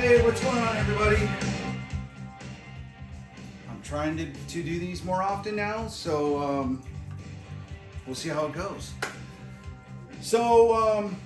Hey, what's going on, everybody? I'm trying to do these more often now, so we'll see how it goes. So I'm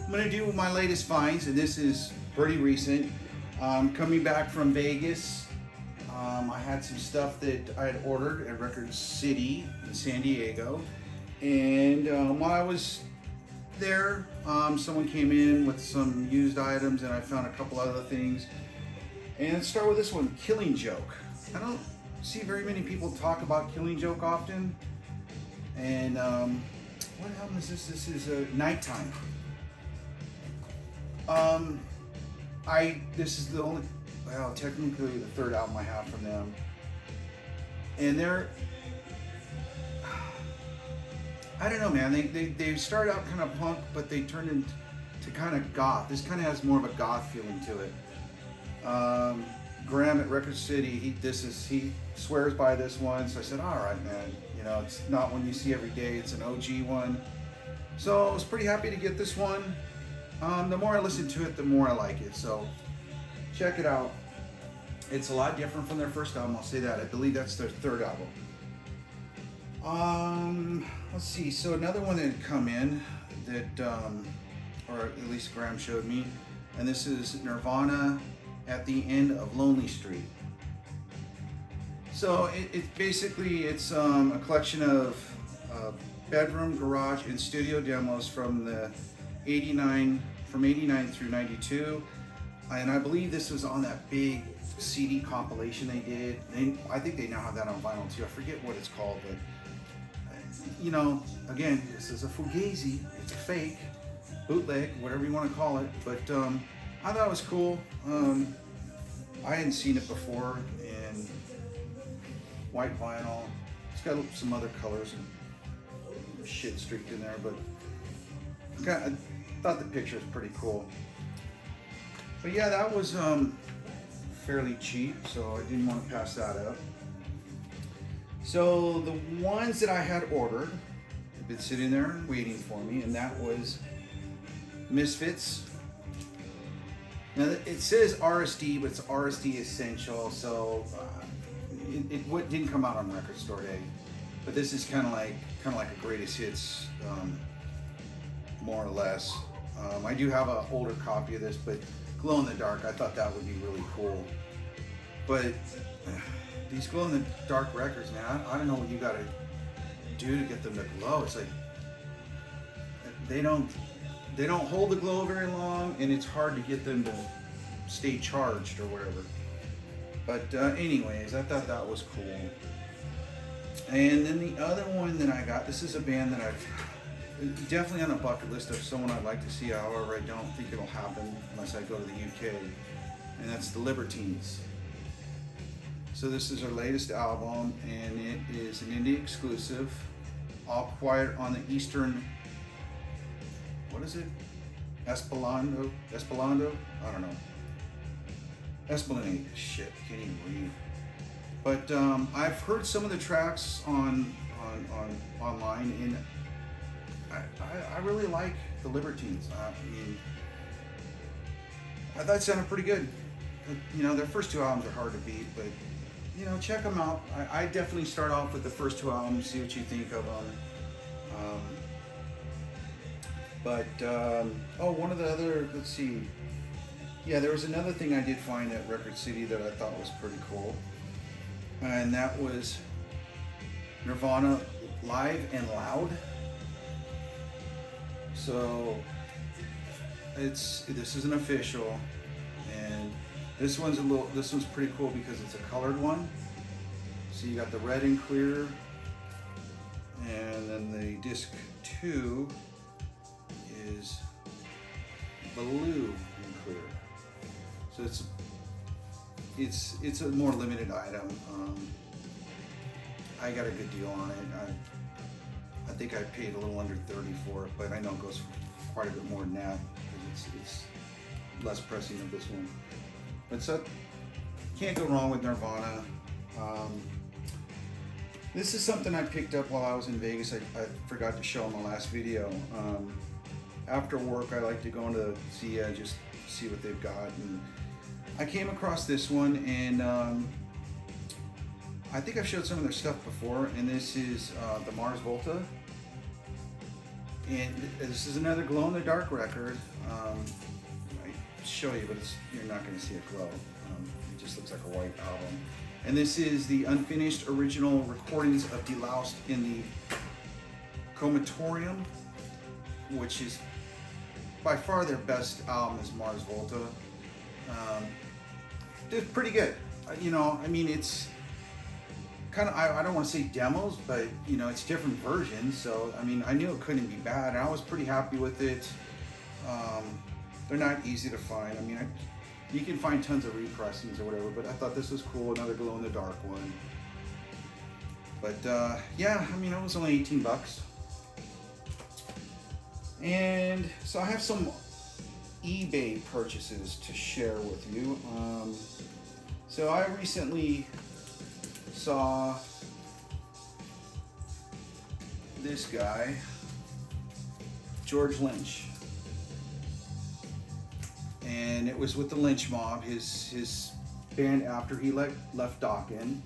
gonna do my latest finds, and this is pretty recent. Coming back from Vegas, I had some stuff that I had ordered at Record City in San Diego, and while I was there, someone came in with some used items, and I found a couple other things. And let's start with this one, Killing Joke. I don't see very many people talk about Killing Joke often. And what album is this? This is Nighttime. This is the only, well, technically the third album I have from them. And they're, I don't know, man. They started out kind of punk, but they turned into kind of goth. This kind of has more of a goth feeling to it. Graham at Record City, he swears by this one, so I said, all right, man. You know, it's not one you see every day. It's an OG one. So I was pretty happy to get this one. The more I listen to it, the more I like it. So check it out. It's a lot different from their first album. I'll say that. I believe that's their third album. Let's see. So another one that had come in that, or at least Graham showed me, and this is Nirvana at the End of Lonely Street. So it basically it's a collection of bedroom, garage, and studio demos from the '89 through '92, and I believe this was on that big CD compilation they did. I think they now have that on vinyl too. I forget what it's called, but you know, again, this is a fugazi. It's a fake, bootleg, whatever you want to call it. But I thought it was cool. I hadn't seen it before in white vinyl. It's got some other colors and shit streaked in there, but I thought the picture was pretty cool. But yeah, that was fairly cheap, so I didn't want to pass that up. So the ones that I had ordered have been sitting there waiting for me, and that was Misfits. Now it says RSD, but it's RSD Essential, so it didn't come out on Record Store Day. But this is kind of like a greatest hits, more or less. I do have an older copy of this, but glow in the dark, I thought that would be really cool. But these glow in the dark records, man, I don't know what you gotta do to get them to glow. It's like they don't hold the glow very long, and it's hard to get them to stay charged or whatever. But anyways, I thought that was cool. And then the other one that I got, this is a band that I've definitely on a bucket list of someone I'd like to see. However, I don't think it'll happen unless I go to the UK, and that's the Libertines. So this is our latest album, and it is an indie exclusive. All Quiet on the Eastern, what is it? Esplanade? I don't know. Esplanade. Shit, can't even read. But I've heard some of the tracks on online, and I really like the Libertines. I mean, I thought it sounded pretty good. You know, their first two albums are hard to beat, but you know, check them out. I definitely start off with the first two albums, see what you think of them. One of the other, let's see. Yeah, there was another thing I did find at Record City that I thought was pretty cool. And that was Nirvana Live and Loud. So this isn't official, and this one's pretty cool because it's a colored one. So you got the red and clear, and then the disc 2 is blue and clear. So it's a more limited item. I got a good deal on it. I think I paid a little under $30 for it, but I know it goes for quite a bit more than that because it's less pressing of this one. But so can't go wrong with Nirvana. This is something I picked up while I was in Vegas. I forgot to show in the last video. After work, I like to go into Zia, just see what they've got. And I came across this one, and I think I've showed some of their stuff before, and this is the Mars Volta. And this is another glow-in-the-dark record. I show you, but you're not going to see a glow. It just looks like a white album. And this is the unfinished original recordings of Deloused in the Comatorium, which is by far their best album is Mars Volta. It's pretty good. You know, I mean, it's kind of, I don't want to say demos, but you know, it's different versions. So, I mean, I knew it couldn't be bad, and I was pretty happy with it. They're not easy to find. I mean, you can find tons of repressings or whatever, but I thought this was cool, another glow-in-the-dark one. But yeah, I mean, it was only 18 bucks. And so I have some eBay purchases to share with you. So I recently saw this guy, George Lynch, and it was with the Lynch Mob, his band after he left Dokken,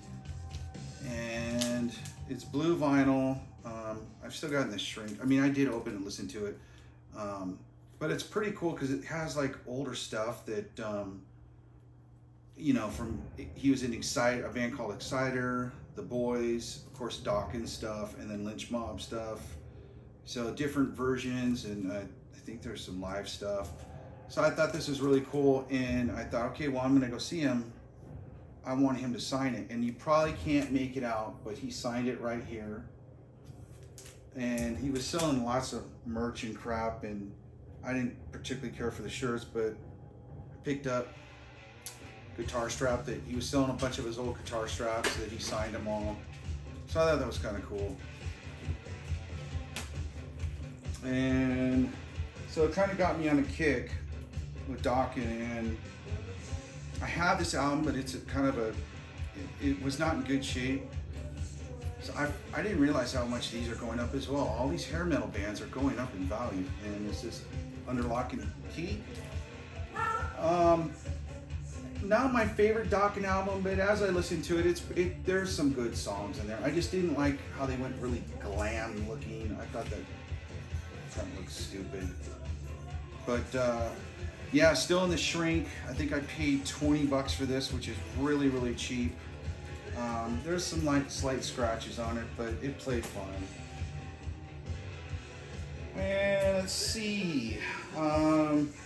and it's blue vinyl. I've still gotten this shrink. I mean, I did open and listen to it, but it's pretty cool because it has like older stuff that you know, he was in a band called Exciter, The Boys, of course Dokken stuff, and then Lynch Mob stuff. So different versions, and I think there's some live stuff. So I thought this was really cool, and I thought, okay, well, I'm gonna go see him. I want him to sign it, and you probably can't make it out, but he signed it right here. And he was selling lots of merch and crap, and I didn't particularly care for the shirts, but I picked up guitar strap that he was selling a bunch of his old guitar straps that he signed them all. So I thought that was kind of cool. And so it kind of got me on a kick with Dokken, and I have this album, but it's it was not in good shape. So I didn't realize how much these are going up as well. All these hair metal bands are going up in value, and this is Under Lock and Key. Not my favorite Dokken album, but as I listened to it, there's some good songs in there. I just didn't like how they went really glam looking. I thought that kind of looked stupid. But yeah, still in the shrink. I think I paid 20 bucks for this, which is really, really cheap. There's some slight scratches on it, but it played fine. And let's see.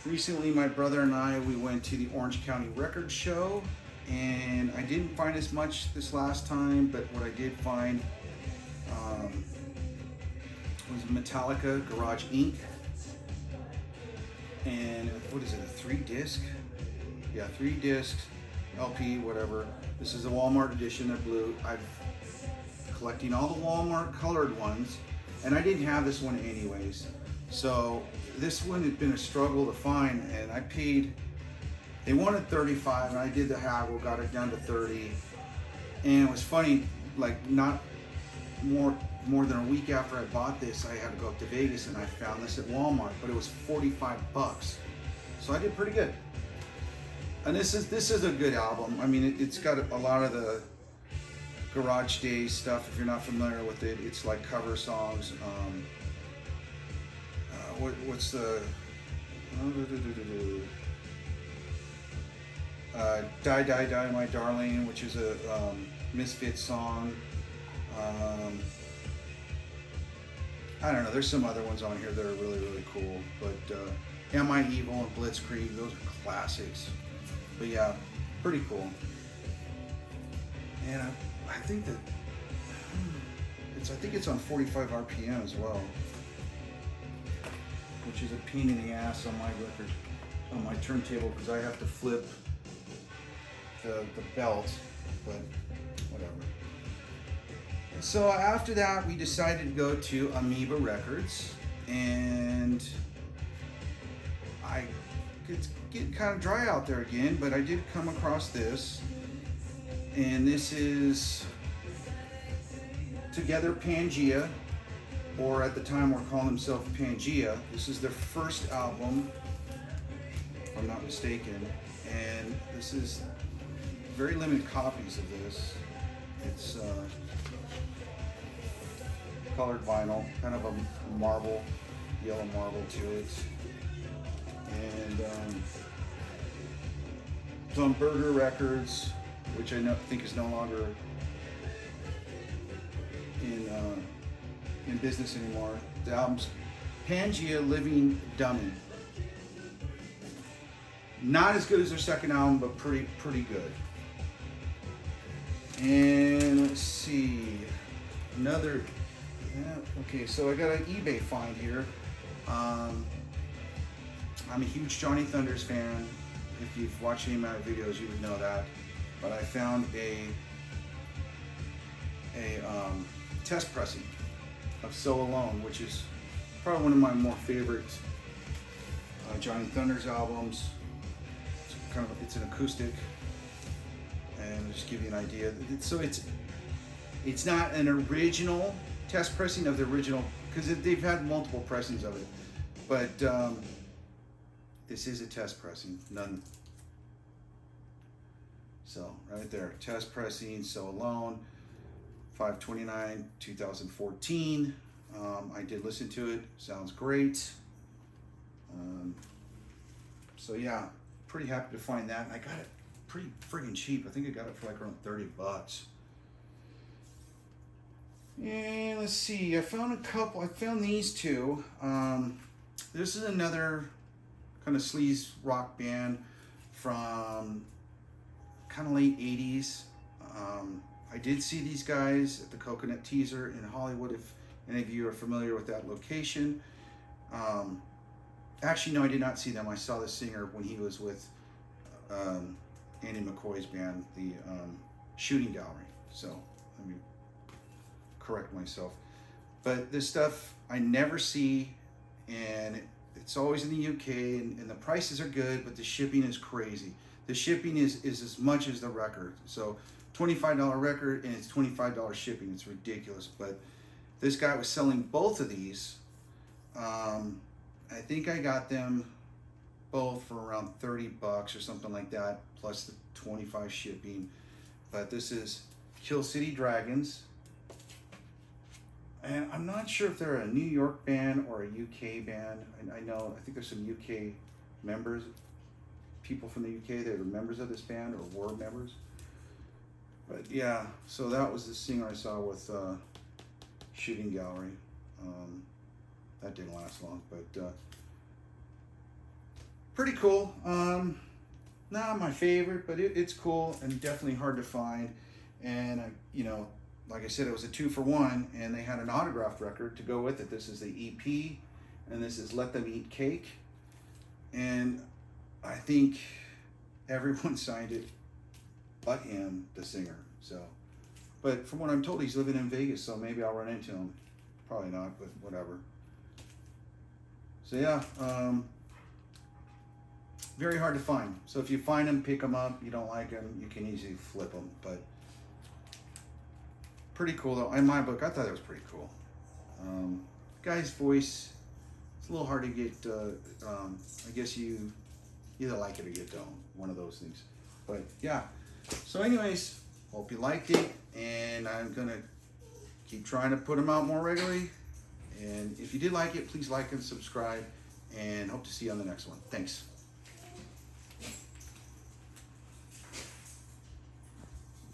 Recently, my brother and I, we went to the Orange County Record Show, and I didn't find as much this last time, but what I did find was Metallica Garage Inc. And what is it, a 3-disc? Yeah, 3 discs, LP, whatever. This is a Walmart edition, they're blue. I'm collecting all the Walmart colored ones, and I didn't have this one anyways. So this one had been a struggle to find, and I paid, they wanted 35, and I did the haggle, got it down to 30. And it was funny, like not more than a week after I bought this, I had to go up to Vegas, and I found this at Walmart, but it was 45 bucks. So I did pretty good. And this is a good album. I mean, it's got a lot of the Garage Days stuff. If you're not familiar with it, it's like cover songs. What's the Die Die Die My Darling, which is a Misfits song. I don't know, there's some other ones on here that are really, really cool, but Am I Evil and Blitzkrieg, those are classics. But yeah, pretty cool. And I think that I think it's on 45 RPM as well, which is a pain in the ass on my record, on my turntable, because I have to flip the belt, but whatever. So after that, we decided to go to Amoeba Records, and it's getting kind of dry out there again, but I did come across this, and this is Together Pangea, or at the time were calling themselves Pangea. This is their first album, if I'm not mistaken, and this is very limited copies of this. It's colored vinyl, kind of a marble, yellow marble to it. And it's on Burger Records, which I think is no longer in business anymore. The album's Pangea Living Dummy. Not as good as their second album, but pretty good. And let's see, another. Okay, so I got an eBay find here. I'm a huge Johnny Thunders fan. If you've watched any of my videos, you would know that. But I found a test pressing of So Alone, which is probably one of my more favorite Johnny Thunders albums. It's an acoustic, and I'll just give you an idea. So it's not an original test pressing of the original, because they've had multiple pressings of it, but this is a test pressing. None. So right there, test pressing, So Alone, 5/29, 2014. I did listen to it. Sounds great. So yeah, pretty happy to find that. And I got it pretty friggin' cheap. I think I got it for like around $30. And let's see, I found a couple. I found these two. This is another kind of sleaze rock band from kind of late 80s. I did see these guys at the Coconut Teaser in Hollywood, if any of you are familiar with that location. Actually, no, I did not see them. I saw the singer when he was with Andy McCoy's band, the Shooting Gallery. So let me correct myself. But this stuff I never see, and it's always in the UK, and the prices are good, but the shipping is crazy. The shipping is as much as the record. So $25 record, and it's $25 shipping. It's ridiculous. But this guy was selling both of these. I think I got them both for around $30 or something like that, plus the 25 shipping. But this is Kill City Dragons. And I'm not sure if they're a New York band or a UK band. I think there's some UK members, people from the UK that are members of this band or were members. But yeah, so that was the singer I saw with Shooting Gallery. That didn't last long, but pretty cool. Not my favorite, but it's cool and definitely hard to find. And like I said, it was a 2-for-1, and they had an autographed record to go with it. This is the EP, and this is Let Them Eat Cake. And I think everyone signed it but him, the singer. So, but from what I'm told, he's living in Vegas, so maybe I'll run into him. Probably not, but whatever. So yeah, very hard to find. So if you find them, pick them up. You don't like them, you can easily flip them. But pretty cool though. In my book, I thought it was pretty cool. Guy's voice, it's a little hard to get. I guess you either like it or you don't. One of those things. But yeah. So anyways, hope you liked it, and I'm gonna keep trying to put them out more regularly. And if you did like it, please like and subscribe, and hope to see you on the next one. Thanks.